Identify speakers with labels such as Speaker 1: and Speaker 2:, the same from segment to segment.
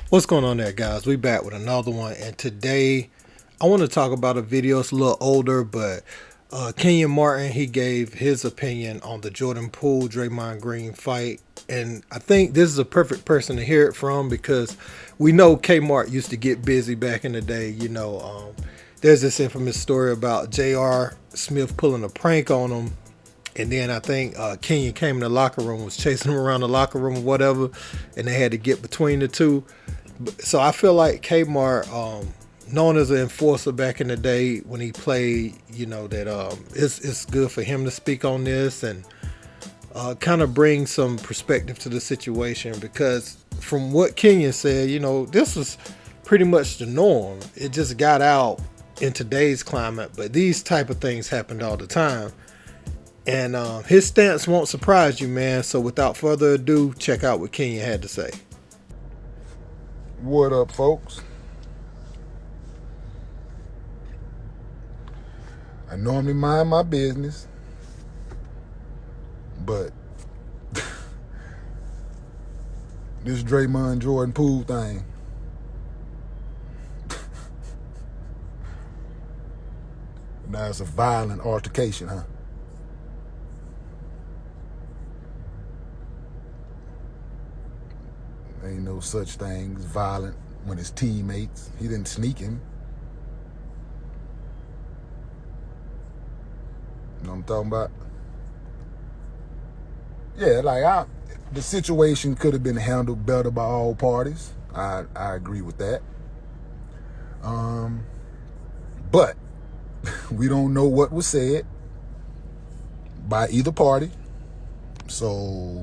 Speaker 1: What's going on there, guys? We back with another one, and today I want to talk about a video. It's a little older, but Kenyon Martin, he gave his opinion on the Jordan Poole Draymond Green fight, and I think this is a perfect person to hear it from because we know Kmart used to get busy back in the day. There's this infamous story about J.R. Smith pulling a prank on him. And then I think Kenyon came in the locker room, was chasing him around the locker room or whatever, and they had to get between the two. So I feel like Kmart, known as an enforcer back in the day when he played, that it's good for him to speak on this and kind of bring some perspective to the situation, because from what Kenyon said, this was pretty much the norm. It just got out in today's climate, but these type of things happened all the time. And his stance won't surprise you, man. So without further ado, check out what Kenyon had to say.
Speaker 2: What up, folks? I normally mind my business, but this Draymond Jordan Poole thing, now it's a violent altercation, huh? Ain't no such thing as violent when his teammates. He didn't sneak him. You know what I'm talking about? Yeah, the situation could have been handled better by all parties. I agree with that. But we don't know what was said by either party. So,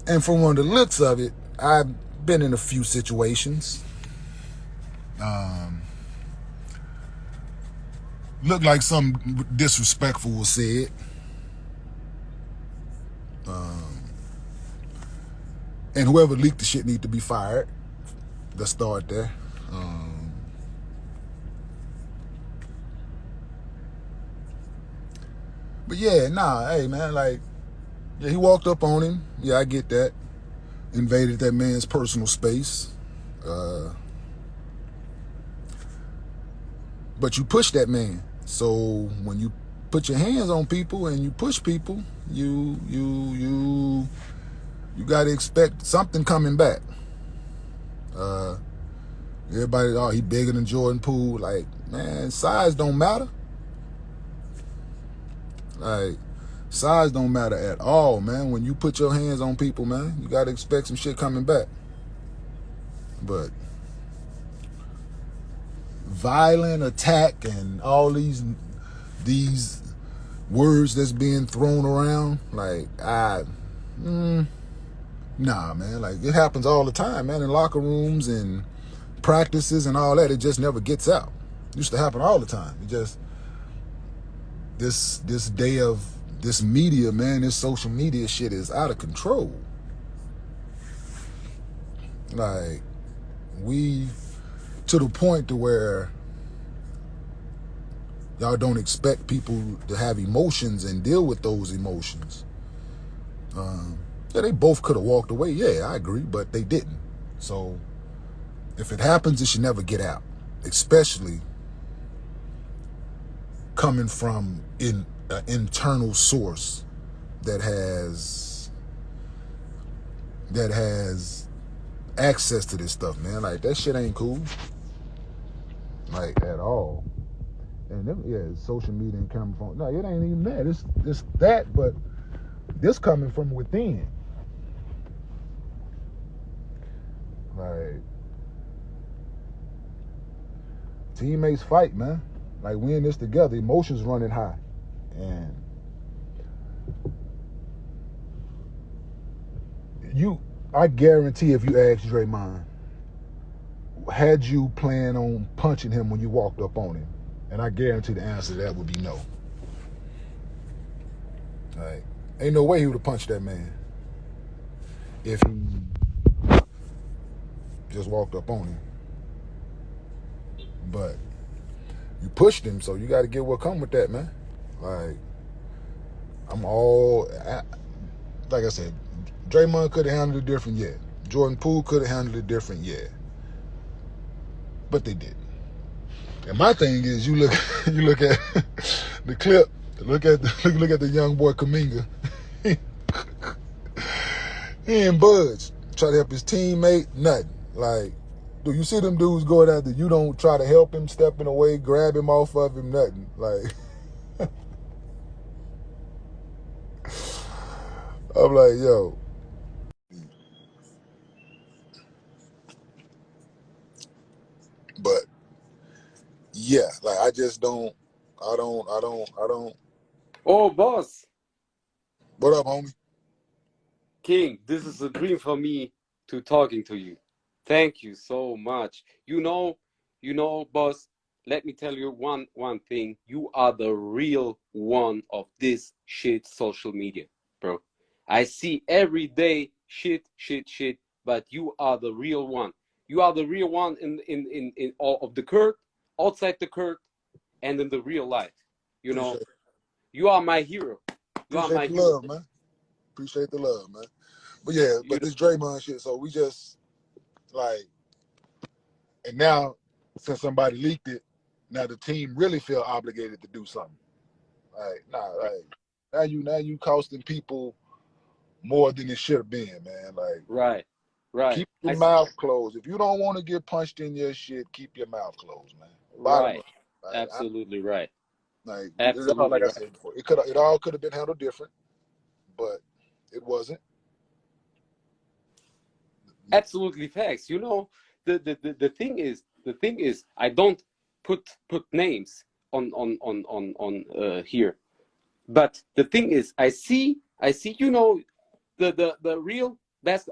Speaker 2: and from one of the looks of it, I've been in a few situations. Looked like something disrespectful was said. And whoever leaked the shit need to be fired. Let's start there. But yeah, hey man, he walked up on him. Yeah, I get that. Invaded that man's personal space. But you push that man. So when you put your hands on people and you push people, you got to expect something coming back. Everybody, oh, he bigger than Jordan Poole. Like, man, size don't matter. Size don't matter at all, man. When you put your hands on people, man, you got to expect some shit coming back. But violent attack and all these words that's being thrown around, nah, man. It happens all the time, man, in locker rooms and practices and all that. It just never gets out. It used to happen all the time. It just, this day of this media, man, this social media shit is out of control. We to the point to where y'all don't expect people to have emotions and deal with those emotions. Yeah, they both could have walked away. Yeah, I agree, but they didn't. So if it happens, it should never get out, especially coming from an internal source that has access to this stuff, man. That shit ain't cool, at all. And then, yeah, social media and camera phone. No, it ain't even that. It's that, but this coming from within. Teammates fight, man. We in this together. Emotions running high. And I guarantee if you ask Draymond, had you planned on punching him when you walked up on him? And I guarantee the answer to that would be no. Ain't no way he would have punched that man if he just walked up on him. But you pushed him, so you got to get what come with that, man. Like I said, Draymond could have handled it different, yeah. Jordan Poole could have handled it different, yeah, but they didn't. And my thing is, you look at the clip, look at the young boy Kuminga. He ain't budge. Try to help his teammate, nothing. Like, do you see them dudes going after you? Don't try to help him, stepping away, grab him off of him, nothing. Like, I'm like, yo. But yeah, like I just don't. I don't.
Speaker 3: Oh, boss.
Speaker 2: What up, homie?
Speaker 3: King, this is a dream for me to talking to you. Thank you so much. You know, boss, let me tell you one thing. You are the real one of this shit social media, bro. I see every day shit, but you are the real one. You are the real one in all of the court, outside the court, and in the real life. You know, you are my hero. You are
Speaker 2: Appreciate
Speaker 3: my
Speaker 2: the
Speaker 3: hero.
Speaker 2: love, man. Appreciate the love, man. But yeah, but this Draymond shit, so we just like, and now since somebody leaked it, now the team really feel obligated to do something. Like, nah, like now you costing people more than it should have been, man. Like,
Speaker 3: Right.
Speaker 2: keep your mouth closed. If you don't want to get punched in your shit, keep your mouth closed, man. Bottom
Speaker 3: Right.
Speaker 2: line. Like,
Speaker 3: Absolutely right.
Speaker 2: like
Speaker 3: Absolutely
Speaker 2: I
Speaker 3: right.
Speaker 2: said before, it all could have been handled different, but it wasn't.
Speaker 3: Absolutely facts. You know, the thing is I don't put names on here. But the thing is I see, you know, the real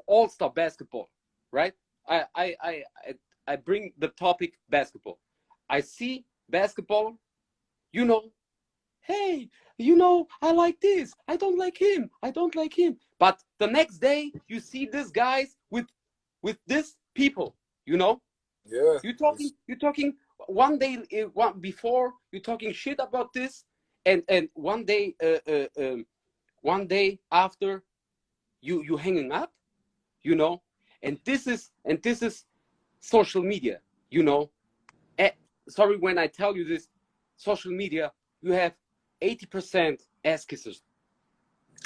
Speaker 3: all-star basketball, right? I bring the topic basketball. I see basketball, you know, hey, you know, I like this. I don't like him. I don't like him. But the next day, you see these guys with this people. You know,
Speaker 2: Yeah.
Speaker 3: you're talking one day, one before you're talking shit about this, and one day after you hanging up. You know, and this is social media. You know, eh, sorry when I tell you this, social media. You have 80% ass kissers.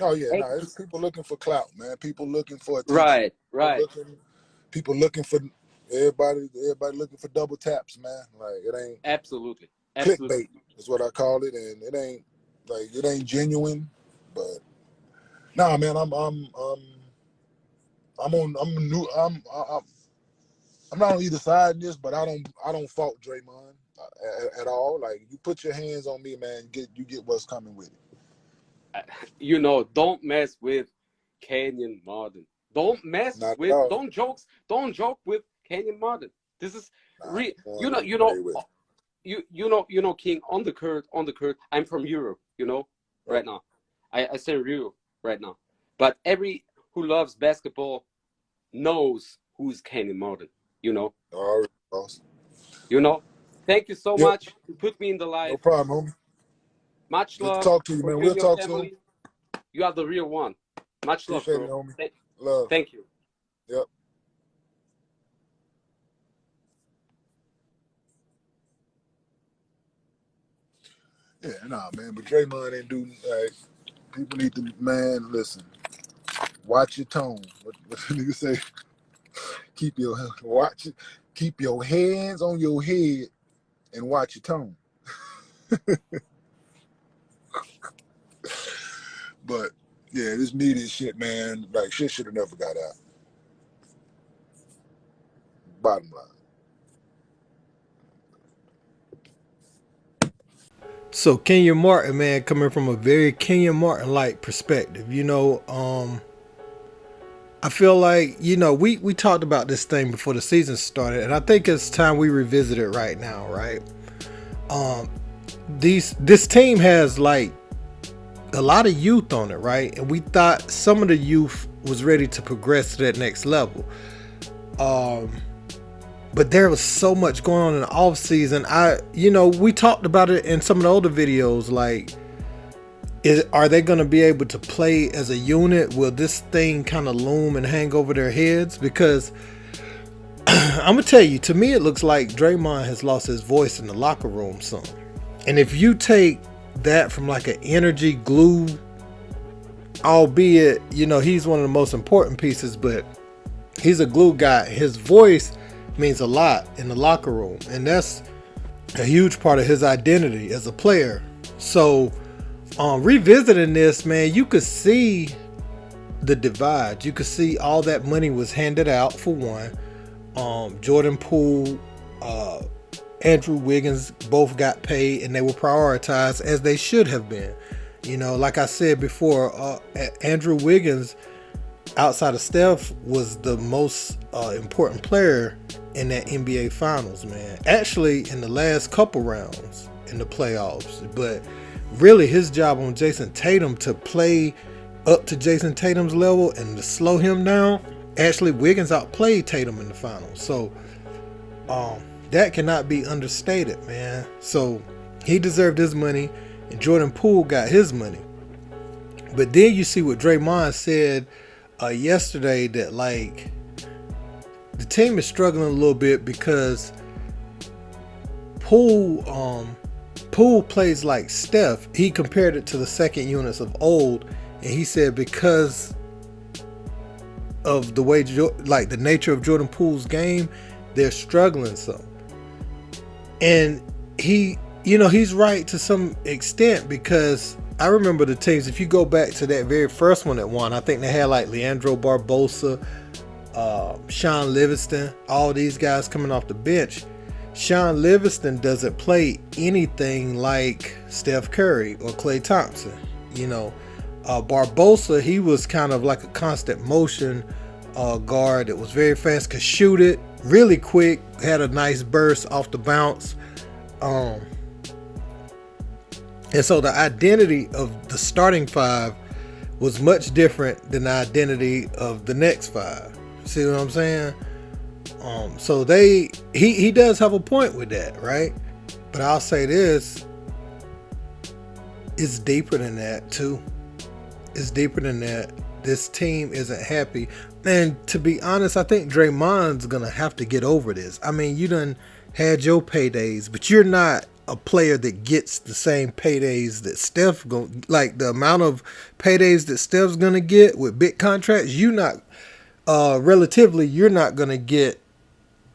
Speaker 2: Oh yeah, no, it's
Speaker 3: 80%.
Speaker 2: people looking for clout, man. People looking for attention.
Speaker 3: Right.
Speaker 2: People looking for everybody looking for double taps, man. Like it ain't
Speaker 3: Absolutely.
Speaker 2: clickbait is what I call it, and it ain't genuine. But nah, man, I'm not on either side in this, but I don't fault Draymond at all. Like you put your hands on me, man, you get what's coming with it.
Speaker 3: You know, don't mess with Kenyon Martin. Don't mess
Speaker 2: Not at
Speaker 3: with,
Speaker 2: all.
Speaker 3: don't joke with Kenyon Martin. This is real. You know, King, on the court. I'm from Europe, you know, right now. I say Europe right now. But every who loves basketball knows who's Kenyon Martin, you know.
Speaker 2: All right, boss.
Speaker 3: You know. Thank you so
Speaker 2: Yep.
Speaker 3: much to put me in the
Speaker 2: No
Speaker 3: life.
Speaker 2: problem, homie.
Speaker 3: Much
Speaker 2: Good to
Speaker 3: love
Speaker 2: talk to you,
Speaker 3: for
Speaker 2: man.
Speaker 3: you
Speaker 2: We'll
Speaker 3: and your
Speaker 2: talk soon.
Speaker 3: family. You are the real one. Much love,
Speaker 2: Appreciate
Speaker 3: bro.
Speaker 2: it, homie. Love.
Speaker 3: Thank you.
Speaker 2: Yep. Yeah, nah, man. But Draymond ain't do like people need to, man. Listen, watch your tone. What the nigga say? Keep your hands on your head and watch your tone. But yeah, this media shit, man. Like shit should have never got out. Bottom line.
Speaker 1: So Kenyon Martin, man, coming from a very Kenyon Martin like perspective, you know, I feel like, you know, we talked about this thing before the season started, and I think it's time we revisit it right now, right? This team has like a lot of youth on it, right? And we thought some of the youth was ready to progress to that next level. But there was so much going on in the off season. We talked about it in some of the older videos. Like Are they going to be able to play as a unit? Will this thing kind of loom and hang over their heads? Because I'm going to tell you, to me, it looks like Draymond has lost his voice in the locker room some. And if you take that from like an energy glue, albeit, he's one of the most important pieces, but he's a glue guy. His voice means a lot in the locker room. And that's a huge part of his identity as a player. So, revisiting this, man, you could see the divide. You could see all that money was handed out for one. Jordan Poole, Andrew Wiggins both got paid, and they were prioritized as they should have been. Like I said before, Andrew Wiggins, outside of Steph, was the most important player in that NBA Finals, man. Actually, in the last couple rounds in the playoffs, but really his job on Jason Tatum to play up to Jason Tatum's level and to slow him down. Actually, Wiggins outplayed Tatum in the finals. So that cannot be understated, man. So he deserved his money, and Jordan Poole got his money. But then you see what Draymond said yesterday, that like the team is struggling a little bit because Poole plays like Steph. He compared it to the second units of old, and he said because of the way, like the nature of Jordan Poole's game, they're struggling some. And he's right to some extent, because I remember the teams, if you go back to that very first one that won, I think they had like Leandro Barbosa, Sean Livingston, all these guys coming off the bench. Sean Livingston doesn't play anything like Steph Curry or Klay Thompson. Barbosa, he was kind of like a constant motion guard that was very fast, could shoot it really quick, had a nice burst off the bounce. And so the identity of the starting five was much different than the identity of the next five. See what I'm saying? So he does have a point with that, right? But I'll say this, it's deeper than that too. It's deeper than that. This team isn't happy. And to be honest, I think Draymond's gonna have to get over this. I mean, you done had your paydays, but you're not a player that gets the same paydays that Steph like the amount of paydays that Steph's gonna get with big contracts. You're not you're not gonna get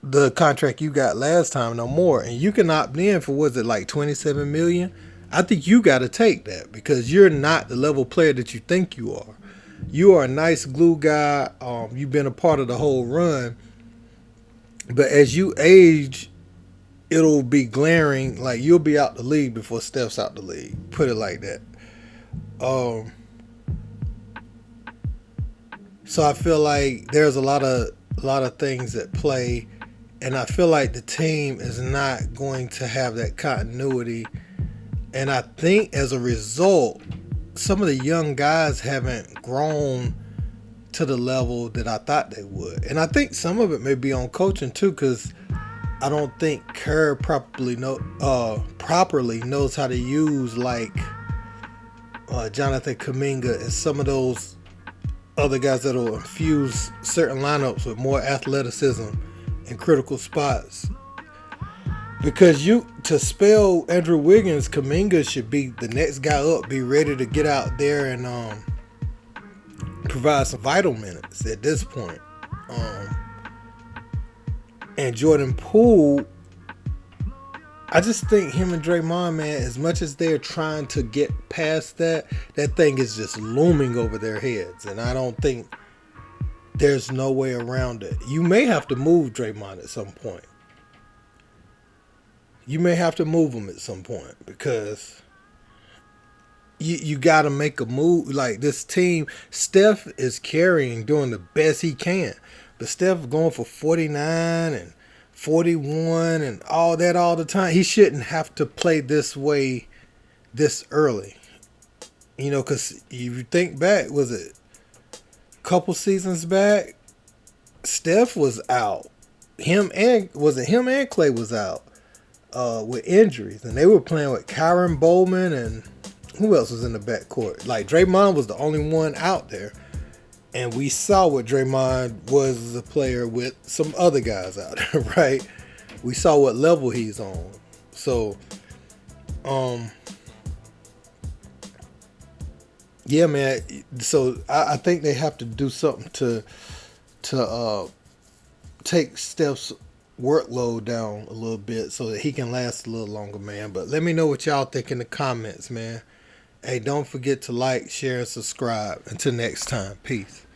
Speaker 1: the contract you got last time no more. And you can opt in for, was it like $27 million? I think you got to take that, because you're not the level player that you think you are. You are a nice glue guy. You've been a part of the whole run, but as you age, it'll be glaring. Like, you'll be out the league before Steph's out the league. Put it like that. So I feel like there's a lot of things at play, and I feel like the team is not going to have that continuity. And I think as a result, some of the young guys haven't grown to the level that I thought they would. And I think some of it may be on coaching too, because I don't think Kerr properly knows how to use like Jonathan Kuminga and some of those other guys that will infuse certain lineups with more athleticism in critical spots. Because to spell Andrew Wiggins, Kuminga should be the next guy up, be ready to get out there and provide some vital minutes at this point. And Jordan Poole, I just think him and Draymond, man, as much as they're trying to get past that thing is just looming over their heads. And I don't think there's no way around it. You may have to move Draymond at some point. You may have to move him at some point, because you got to make a move. Like, this team, Steph is carrying, doing the best he can. But Steph going for 49 and 41 and all that all the time. He shouldn't have to play this way this early. Because if you think back, was it a couple seasons back, Steph was out. Him and Klay was out with injuries, and they were playing with Kyron Bowman and who else was in the backcourt? Like Draymond was the only one out there, and we saw what Draymond was as a player with some other guys out there, right? We saw what level he's on. So, yeah, man. So I think they have to do something to take Steph's workload down a little bit so that he can last a little longer, man. But let me know what y'all think in the comments, man. Hey, don't forget to like, share, and subscribe. Until next time, peace.